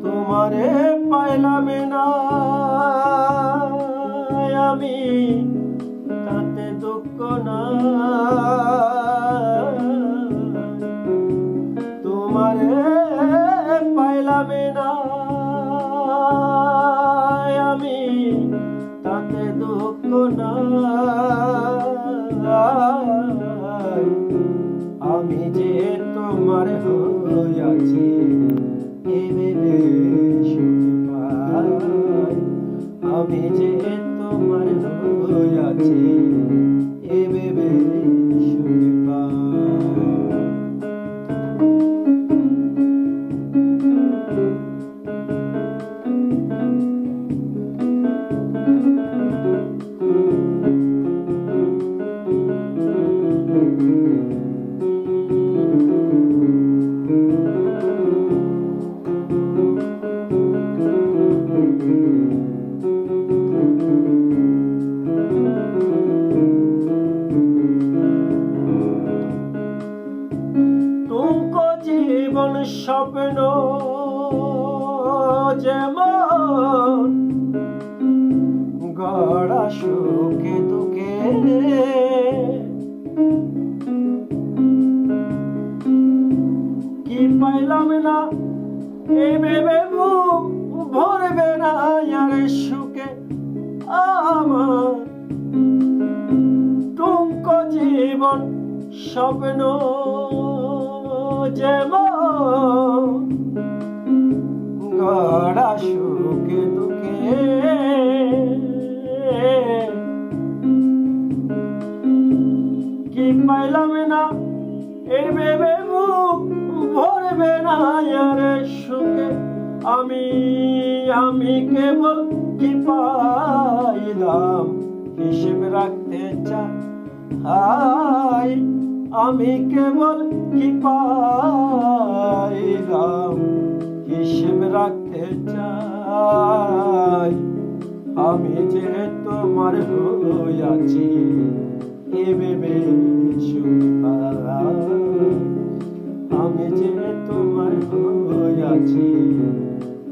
তোমারে পাইলাম না আমি, তাতে দুঃখ না। তোমারে পাইলাম না আমি, তাতে দুঃখ না। আমি যে তোমার হইয়াছি ভেবে সুখী পাই, আমি যে তোমার হইয়াছি ভেবে সুখী পাই। জীবন স্বপ্ন যেমন গড়া সুখে দুঃখে, কি পাইলাম না এই ভেবে মুখ ভরবে না আর সুখে আমার। টুঙ্ক জীবন স্বপ্ন যেমন গড়া সুখে দুঃখে, কি পাইলাম না এই ভেবে মুখ ভরবে না আর সুখে আমি কেবল কি পাইলাম হিসেব রাখতে চাই। আমি কেবল কি পাইলাম হিসেব রাখতে চাই। আমি যে তোমার হইয়াছি ভেবে সুখী পাই, আমি যে তোমার হইয়াছি